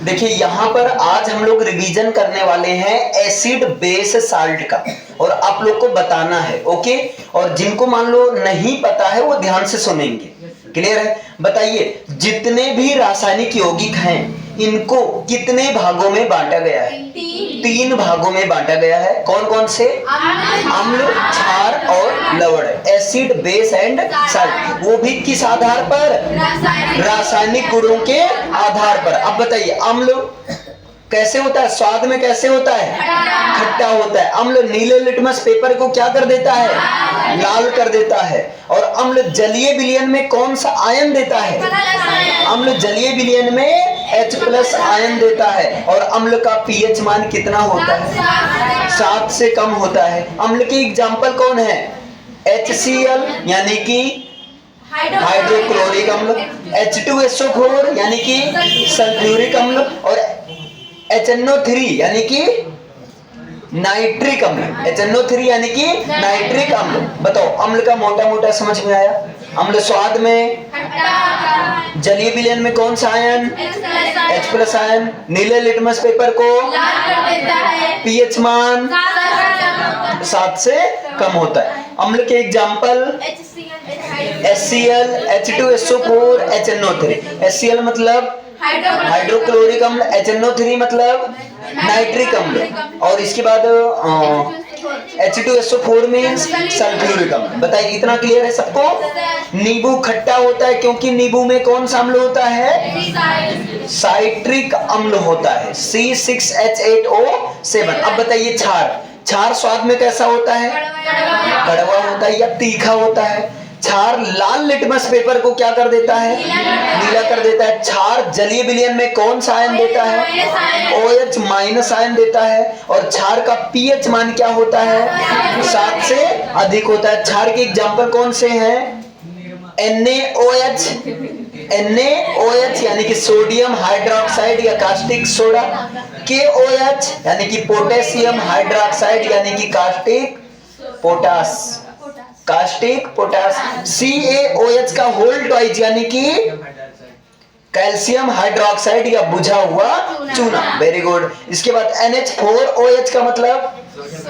देखिए यहाँ पर आज हम लोग रिवीजन करने वाले हैं एसिड बेस साल्ट का, और आप लोग को बताना है। ओके, और जिनको मान लो नहीं पता है वो ध्यान से सुनेंगे। क्लियर है? बताइए, जितने भी रासायनिक यौगिक हैं इनको कितने भागों में बांटा गया है? तीन भागों में बांटा गया है। कौन कौन से? अम्ल, क्षार और लवण। Acid base and salt. वो भी किस आधार पर? रासायनिक गुणों के आधार पर। अब बताइए, अम्ल कैसे होता है? स्वाद में कैसे होता है? खट्टा होता है। अम्ल नीले लिटमस पेपर को क्या कर देता है? लाल कर देता है। और अम्ल जलीय विलयन में कौन सा आयन देता है? अम्ल जलीय विलयन में H+ आयन देता है। और अम्ल का pH मान कितना होता है? 7 से कम होता है। अम्ल की एग्जाम्पल कौन है? HCl यानी कि हाइड्रोक्लोरिक अम्ल, H2SO4 यानी कि सल्फ्यूरिक अम्ल, और HNO3 यानी कि नाइट्रिक अम्ल। HNO3 यानी कि नाइट्रिक अम्ल। बताओ, अम्ल का मोटा मोटा समझ में आया? अम्ल स्वाद में, जलीय विलयन में कौन सा आयन? H+ ion. नीले लिटमस पेपर को pH मान 7 से कम होता है। अम्ल के example HCl, H2SO4, HNO3। HCl मतलब हाइड्रोक्लोरिक अम्ल, HNO3 मतलब नाइट्रिक अम्ल, और इसके बाद H2SO4 मीन्स सल्फ्यूरिक अम्ल। बताइए, इतना क्लियर है सबको? नींबू खट्टा होता है क्योंकि नींबू में कौन सा अम्ल होता है? साइट्रिक अम्ल होता है, C6H8O7। अब बताइए, क्षार स्वाद में कैसा होता है? कड़वा होता है या तीखा होता है? क्षार लाल लिटमस पेपर को क्या कर देता है? नीला कर देता है। क्षार जलीय विलयन में कौन सा आयन देता है? OH- आयन देता है। और क्षार का pH मान क्या होता है? 7 से अधिक होता है। क्षार के एग्जाम्पल कौन से हैं? NaOH यानी कि सोडियम हाइड्रोक्साइड या कास्टिक सोडा, KOH यानी कि पोटेशियम हाइड्रोक्साइड यानी कि कास्टिक पोटास, CaOH का होल ट्वाइस यानी कि कैल्शियम हाइड्रोक्साइड या बुझा हुआ चूना। Very good. इसके बाद NH4OH का मतलब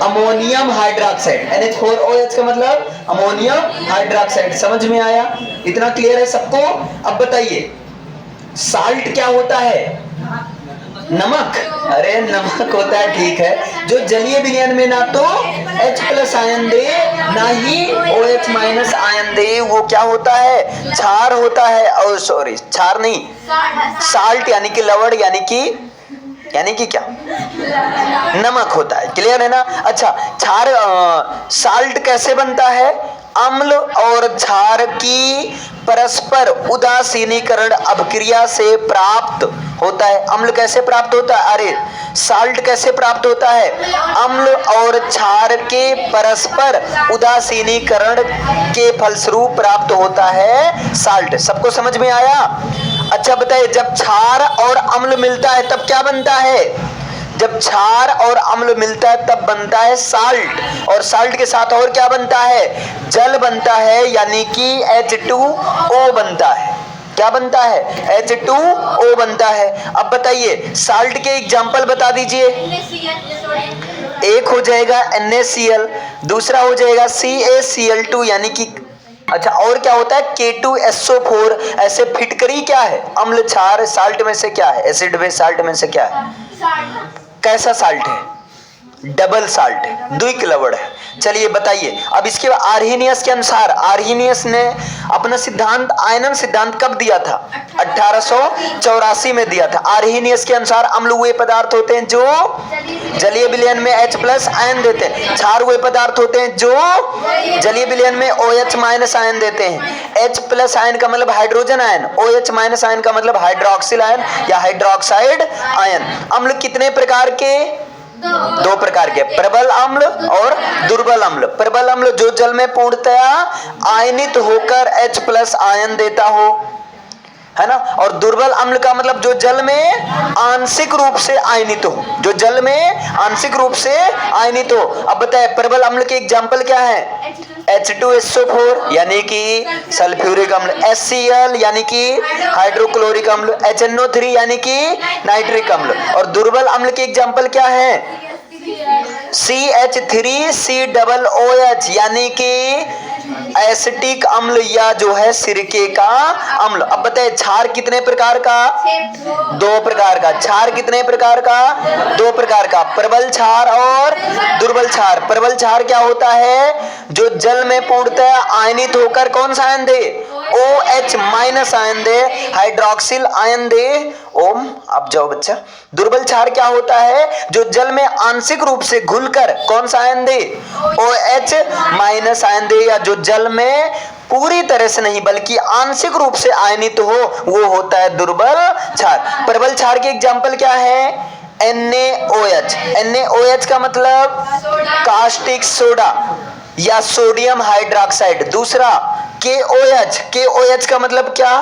अमोनियम हाइड्रोक्साइड। NH4OH का मतलब अमोनियम हाइड्रोक्साइड। समझ में आया? इतना क्लियर है सबको? अब बताइए, साल्ट क्या होता है? नमक। अरे नमक होता है, ठीक है, जो जलीय विलयन में ना तो H+ आयन दे ना ही OH- आयन दे, वो क्या होता है? क्षार होता है। और सॉरी, क्षार नहीं, साल्ट यानी कि लवण यानी कि क्या? नमक होता है। क्लियर है ना? अच्छा, क्षार साल्ट कैसे बनता है? अम्ल और क्षार की परस्पर उदासीनीकरण अभिक्रिया से प्राप्त होता है। अम्ल कैसे प्राप्त होता है? अरे, साल्ट कैसे प्राप्त होता है? अम्ल और क्षार के परस्पर उदासीनीकरण के फलस्वरूप प्राप्त होता है साल्ट। सबको समझ में आया? अच्छा बताइए, जब क्षार और अम्ल मिलता है तब क्या बनता है? जब क्षार और अम्ल मिलता है तब बनता है साल्ट, और साल्ट के साथ और क्या बनता है? जल बनता है, यानी कि H2O बनता है। क्या बनता है? H2O बनता है। अब बताइए, साल्ट के एग्जाम्पल बता दीजिए। एक हो जाएगा NaCl, दूसरा हो जाएगा CaCl2 यानी कि, अच्छा, और क्या होता है? K2SO4। ऐसे फिटकरी क्या है? अम्ल क्षार साल्ट में से क्या है? एसिड बेस साल्ट में से क्या है? कैसा साल्ट है? डबल साल्ट है, द्विक लवण है। चलिए बताइए, अब इसके बाद आर्हेनियस के अनुसार, आर्हेनियस ने अपना सिद्धांत, आयनन सिद्धांत कब दिया था? 1884 में दिया था। आर्हेनियस के अनुसार अम्ल वे पदार्थ होते हैं जो जलीय विलयन में H+ आयन देते हैं। क्षार वे पदार्थ होते हैं जो जलीय विलयन में OH- आयन देते हैं। H+ आयन का मतलब हाइड्रोजन आयन, OH- आयन का मतलब हाइड्रोक्सिल आयन या हाइड्रोक्साइड आयन। अम्ल कितने प्रकार के? दो प्रकार के, प्रबल अम्ल और दुर्बल अम्ल। प्रबल अम्ल जो जल में पूर्णतया आयनित होकर H+ आयन देता हो, है ना। और दुर्बल अम्ल का मतलब जो जल में आंशिक रूप से आयनित हो, जो जल में आंशिक रूप से आयनित हो। अब बताए प्रबल अम्ल के एग्जाम्पल क्या है? H2SO4 यानी कि सल्फ्यूरिक अम्ल, HCl यानी कि हाइड्रोक्लोरिक अम्ल, HNO3 यानी कि नाइट्रिक अम्ल। और दुर्बल अम्ल के एग्जाम्पल क्या है? CH3COOH यानी कि एसिटिक अम्ल या जो है सिरके का अम्ल। अब बताए क्षार कितने प्रकार का? 2 प्रकार का। क्षार कितने प्रकार का? 2 प्रकार का, प्रबल क्षार और दुर्बल क्षार। प्रबल क्षार क्या होता है? जो जल में पूर्णतः आयनित होकर कौन सा आयन दे? OH माइनस आयन दे, हाइड्रोक्सिल आयन दे। ओम अब जाओ बच्चा। दुर्बल क्षार क्या होता है? जो जल में आंशिक रूप से घुलकर कौन सा आयन दे? OH माइनस आयन दे, या जो जल में पूरी तरह से नहीं बल्कि आंशिक रूप से आयनित हो, वो होता है दुर्बल क्षार। प्रबल क्षार के एग्जाम्पल क्या है? NaOH। NaOH का मतलब कास्टिक सोडा या सोडियम हाइड्रोक्साइड। दूसरा KOH। KOH का मतलब क्या?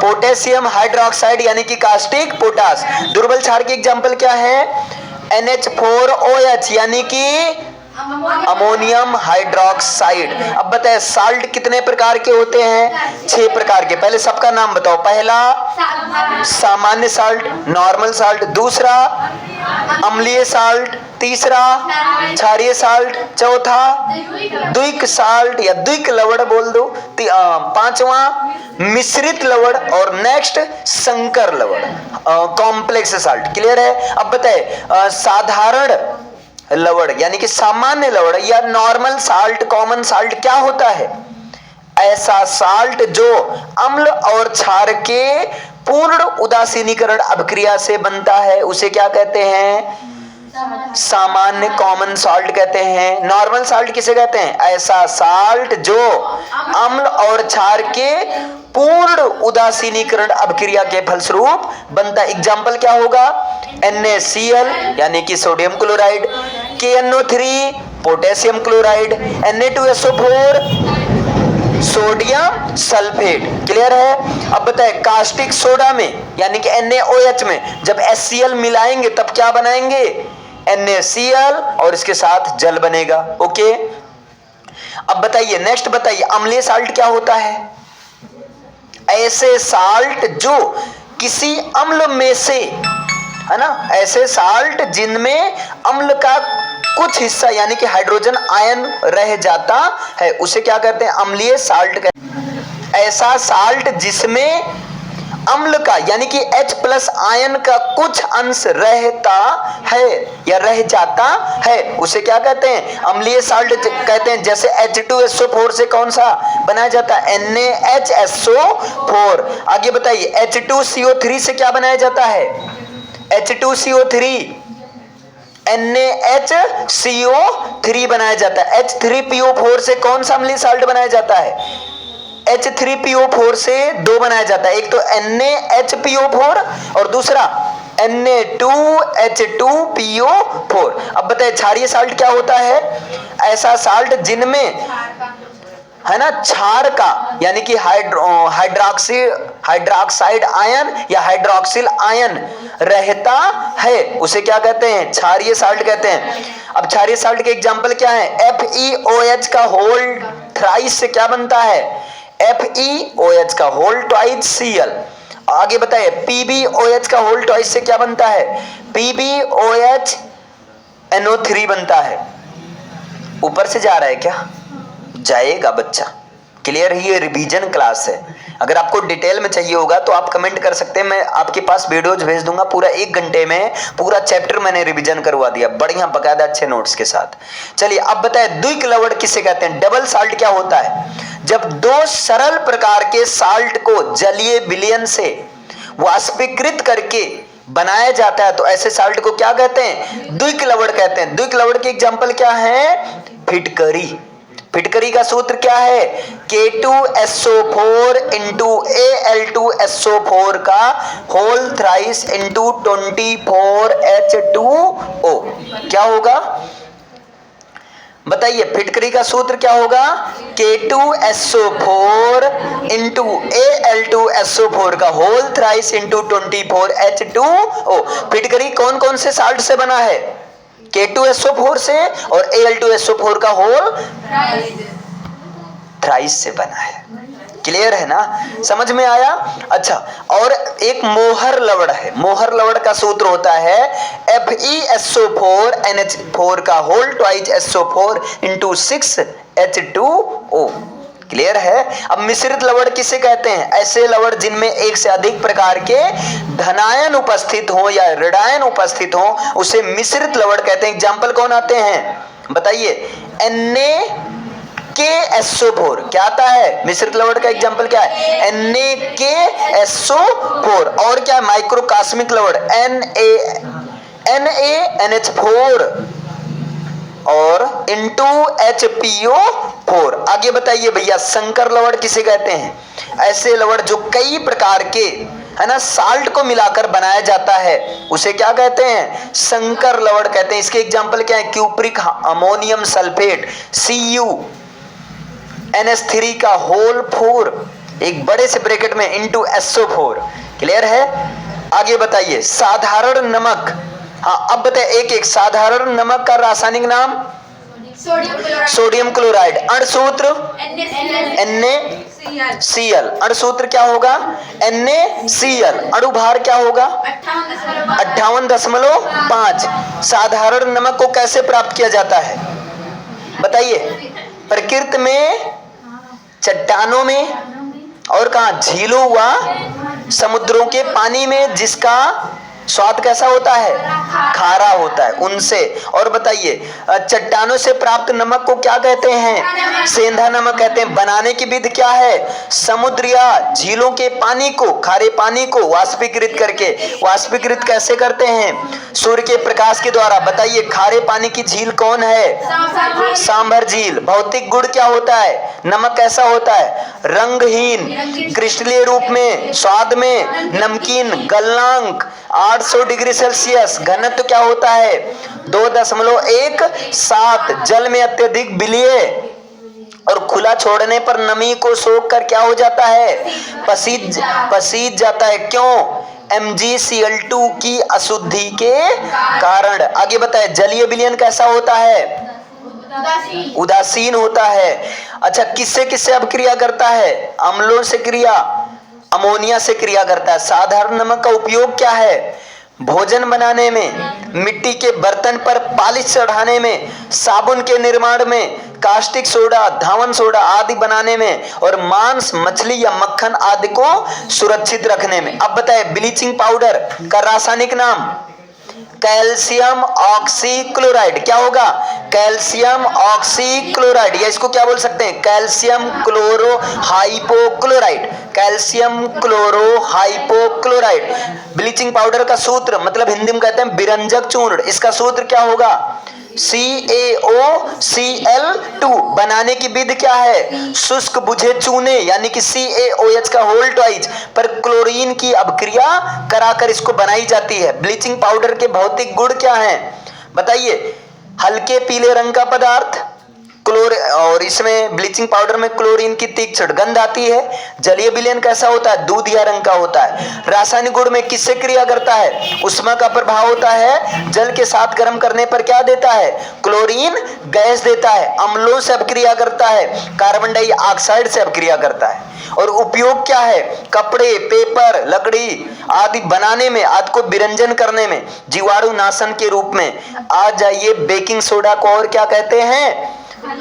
पोटेशियम हाइड्रोक्साइड यानी कि कास्टिक पोटास। दुर्बल क्षार के एग्जाम्पल क्या है? NH4OH यानी कि अमोनियम हाइड्रोक्साइड। अब बताए साल्ट कितने प्रकार के होते हैं? 6 प्रकार के। पहले सबका नाम बताओ। पहला सामान्य साल्ट, नॉर्मल साल्ट। दूसरा अम्लीय साल्ट। तीसरा क्षारीय साल्ट। चौथा द्विक साल्ट या द्विक लवण बोल दो। पांचवा मिश्रित लवण। और नेक्स्ट संकर लवण, कॉम्प्लेक्स साल्ट। क्लियर है? अब बताए साधारण लवण यानी कि सामान्य लवण या नॉर्मल साल्ट, कॉमन साल्ट क्या होता है? ऐसा साल्ट जो अम्ल और क्षार के पूर्ण उदासीनीकरण अभिक्रिया से बनता है, उसे क्या कहते हैं? सामान्य कॉमन साल्ट कहते हैं। नॉर्मल साल्ट किसे कहते हैं? ऐसा साल्ट जो अम्ल और क्षार के पूर्ण उदासीनीकरण अभिक्रिया के फलस्वरूप बनता है। एग्जाम्पल क्या होगा? NaCl यानी कि sodium chloride, KNO3 potassium chloride, Na2SO4 sodium sulphate. Clear है? अब बताए कास्टिक सोडा में यानी कि NaOH में जब HCl मिलाएंगे तब क्या बनाएंगे? NaCl और इसके साथ जल बनेगा। ओके, अब बताइए नेक्स्ट बताइए अम्लीय साल्ट क्या होता है? ऐसे साल्ट जो किसी अम्ल में से, है ना, ऐसे साल्ट जिनमें अम्ल का कुछ हिस्सा यानी कि हाइड्रोजन आयन रह जाता है, उसे क्या कहते हैं? अम्लीय साल्ट कहते हैं। ऐसा साल्ट जिसमें अम्ल का यानी कि H+ आयन का कुछ अंश रहता है या रह जाता है, उसे क्या कहते हैं? अम्लीय साल्ट कहते हैं। जैसे H2SO4 से कौन सा बनाया जाता है? NaHSO4। आगे बताइए H2CO3 से क्या बनाया जाता है? H2CO3 NaHCO3 बनाया जाता है। H3PO4 से कौन सा अम्लीय साल्ट बनाया जाता है? H3PO4 से 2 बनाया जाता है, एक तो NaHPO4 और दूसरा Na2H2PO4। अब बताइए क्षारीय साल्ट क्या होता है? ऐसा साल्ट जिनमें, है ना, क्षार का यानी कि हाइड्रोक्साइड आयन या हाइड्रोक्सिल आयन रहता है, उसे क्या कहते हैं? क्षारीय साल्ट कहते हैं। अब क्षारीय साल्ट के एग्जांपल क्या है? FeOH का होल थ्राइस से क्या बनता है? FeOH का होल ट्वाइस Cl। आगे बताइए PbOH का होल ट्वाइस से क्या बनता है? PbOH NO3 बनता है। ऊपर से जा रहा है क्या? जाएगा बच्चा। क्लियर है? ये रिवीजन क्लास है। अगर आपको डिटेल में चाहिए होगा तो आप कमेंट कर सकते हैं, मैं आपके पास वीडियोज भेज दूंगा। पूरा 1 घंटे में पूरा चैप्टर मैंने रिवीजन करवा दिया, बढ़िया बकायदा अच्छे नोट्स के साथ। चलिए अब बताए द्विक लवण किसे कहते हैं? डबल साल्ट क्या होता है? जब 2 सरल प्रकार के साल्ट को जलीय विलयन से वाष्पीकृत करके बनाया जाता है तो ऐसे साल्ट को क्या कहते हैं? द्विक लवण कहते हैं। द्विक लवण के एग्जाम्पल क्या है? फिटकरी। फिटकरी का सूत्र क्या है? K2SO4 into Al2SO4 का होल थ्राइस into 24H2O क्या होगा? बताइए फिटकरी का सूत्र क्या होगा? K2SO4 इंटू Al2SO4 का होल थ्राइस इंटू 24H2O। फिटकरी कौन कौन से साल्ट से बना है? K2SO4 से और Al2SO4 का होल थ्राइस से बना है। क्लियर है ना? समझ में आया? अच्छा, और एक मोहर लवण है। मोहर लवण का सूत्र होता है FeSO4 NH4 का whole twice SO4 into 6H2O। Clear है? अब मिश्रित लवण किसे कहते हैं? ऐसे लवण जिनमें एक से अधिक प्रकार के धनायन उपस्थित हो या ऋणायन उपस्थित हो, उसे मिश्रित लवण कहते हैं। एग्जाम्पल कौन आते हैं? बताइए। NaKSO4 क्या आता है? मिश्रित लवण का एग्जाम्पल क्या है? NaKSO4। और क्या? माइक्रोकास्मिक लवण NaNH4 और इंटू HPO4। आगे बताइए भैया, संकर लवण किसे कहते हैं? ऐसे लवण जो कई प्रकार के है ना साल्ट को मिलाकर बनाया जाता है, उसे क्या कहते हैं? संकर लवण कहते हैं। इसके एग्जाम्पल क्या है? क्यूप्रिक अमोनियम सल्फेट CuNH3 का होल 4 एक बड़े से ब्रैकेट में इंटू SO4। क्लियर है? आगे बताइए। साधारण नमक, हाँ अब बताइए एक एक। साधारण नमक का रासायनिक नाम? Sodium chloride. अणुसूत्र NaCl। अणुसूत्र क्या होगा? NaCl। अणुभार क्या होगा? 58.5। साधारण नमक को कैसे प्राप्त किया जाता है? बताइए। प्रकृति में, चट्टानों में, और कहा? झीलों व समुद्रों के पानी में, जिसका स्वाद कैसा होता है? खारा होता है, उनसे। और बताइए चट्टानों से प्राप्त नमक को क्या कहते हैं? सेंधा नमक कहते हैं। बनाने की विधि क्या है? समुद्र या झीलों के पानी को, खारे पानी को वाष्पीकृत करके। वाष्पीकृत कैसे करते हैं? सूर्य के प्रकाश के द्वारा। बताइए खारे पानी की झील कौन है? सांभर झील। भौतिक गुण क्या होता है? नमक कैसा होता है? रंगहीन, क्रिस्टलीय रूप में, स्वाद में नमकीन, गलनांक 800 डिग्री सेल्सियस। घनत्व क्या होता है? 2.17। जल में अत्यधिक विलीय और खुला छोड़ने पर नमी को सोख कर क्या हो जाता है? पसीज जाता है। क्यों? MgCl2 की अशुद्धि के कारण। आगे बताए। जलीय विलयन कैसा होता है? उदासीन होता है। अच्छा, किससे किससे अब क्रिया करता है? अम्लों से क्रिया, अमोनिया से क्रिया करता है। साधारण नमक का उपयोग क्या है? भोजन बनाने में, मिट्टी के बर्तन पर पालिश चढ़ाने में, साबुन के निर्माण में, कास्टिक सोडा, धावन सोडा आदि बनाने में, और मांस, मछली या मक्खन आदि को सुरक्षित रखने में। अब बताए ब्लीचिंग पाउडर का रासायनिक नाम? Calcium oxychloride. क्या होगा? कैल्शियम ऑक्सीक्लोराइड, या इसको क्या बोल सकते हैं? Calcium chloro hypochloride. Calcium chloro hypochloride. Bleaching powder का सूत्र, मतलब हिंदी में कहते हैं बिरंजक चूर्ण। इसका सूत्र क्या होगा? CaOCl2। बनाने की विधि क्या है? शुष्क बुझे चूने यानी कि CaOH का होल ट्वाइस पर क्लोरीन की अभिक्रिया कराकर इसको बनाई जाती है। ब्लीचिंग पाउडर के भौतिक गुण क्या हैं? बताइए। हल्के पीले रंग का पदार्थ, और इसमें ब्लीचिंग पाउडर में क्लोरीन की तीक्ष्ण गंध आती है। जलीय विलयन कैसा होता है? दूधिया रंग का होता है। रासायनिक गुण में किससे क्रिया करता है? उष्मा का प्रभाव होता है। जल के साथ गर्म करने पर क्या देता है? क्लोरीन गैस देता है। अम्लों से अभिक्रिया करता है। कार्बन डाइऑक्साइड से अभिक्रिया करता है। और उपयोग क्या है? कपड़े, पेपर, लकड़ी आदि बनाने में, आदि को विरंजन करने में, जीवाणु नाशन के रूप में। आ जाइए बेकिंग सोडा को और क्या कहते हैं?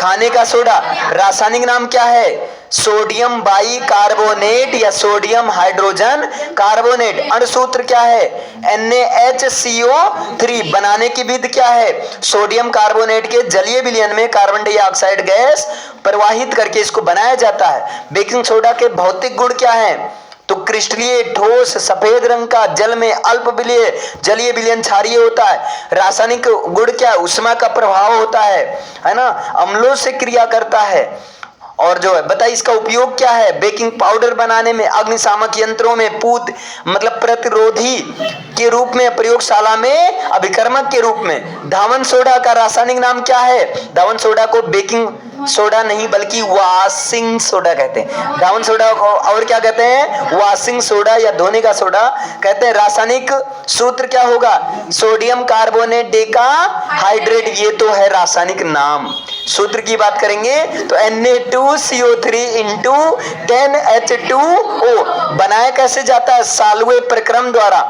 खाने का सोडा। रासायनिक नाम क्या है? सोडियम बाइकार्बोनेट या सोडियम हाइड्रोजन कार्बोनेट। अणुसूत्र क्या है? NaHCO3। बनाने की विधि क्या है? सोडियम कार्बोनेट के जलीय विलयन में कार्बन डाइऑक्साइड गैस प्रवाहित करके इसको बनाया जाता है। बेकिंग सोडा के भौतिक गुण क्या है? तो क्रिस्टलीय, ठोस, सफेद रंग का, जल में अल्प विलीय, जलीय विलयन क्षारीय होता है। रासायनिक गुण क्या है? उष्मा का प्रभाव होता है ना? अम्लों से क्रिया करता है। और जो है बताइए इसका उपयोग क्या है? बेकिंग पाउडर बनाने में, अग्निशामक यंत्रों में, पूत मतलब प्रतिरोधी के रूप में, प्रयोगशाला में अभिकर्मक के रूप में। धावन सोडा का रासायनिक नाम क्या है? धावन सोडा को बेकिंग सोडा नहीं बल्कि वॉशिंग सोडा कहते हैं। धावन सोडा को और क्या कहते हैं? वॉशिंग सोडा या धोने का सोडा कहते हैं। रासायनिक सूत्र क्या होगा? सोडियम कार्बोनेट डेका हाइड्रेट, ये तो है रासायनिक नाम। सूत्र की बात करेंगे तो Na2CO3 इंटू 10H2O बनाया कैसे जाता है? साल्वे प्रक्रम द्वारा,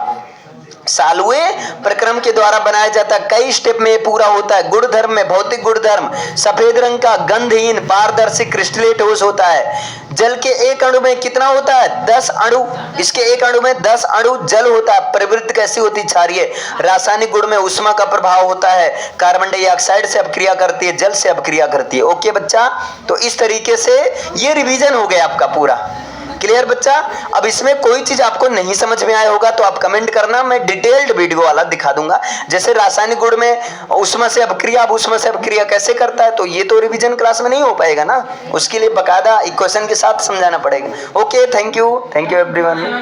साल्वे प्रक्रम के द्वारा बनाया जाता है। कई स्टेप में ये पूरा होता है। गुणधर्म में भौतिक गुणधर्म, सफेद रंग का, गंधहीन, पारदर्शी, क्रिस्टलेट ठोस होता है। जल के एक अणु में कितना होता है? 10 अणु। इसके एक अणु में 10 अणु जल होता है। प्रवृत्ति कैसी होती है? क्षारीय। रासायनिक गुण में ऊष्मा का प्रभाव होता है। कार्बन डाइऑक्साइड से अपक्रिया करती है, जल से अपक्रिया करती है। ओके बच्चा, तो इस तरीके से ये रिवीजन हो गया आपका पूरा। क्लियर बच्चा? अब इसमें कोई चीज आपको नहीं समझ में आया होगा तो आप कमेंट करना, मैं डिटेल्ड वीडियो वाला दिखा दूंगा। जैसे रासायनिक गुण में ऊष्मा से अपक्रिया, अब ऊष्मा से अपक्रिया कैसे करता है, तो ये तो रिवीजन क्लास में नहीं हो पाएगा ना, उसके लिए बकायदा इक्वेशन के साथ समझाना पड़ेगा। Okay, thank you everyone.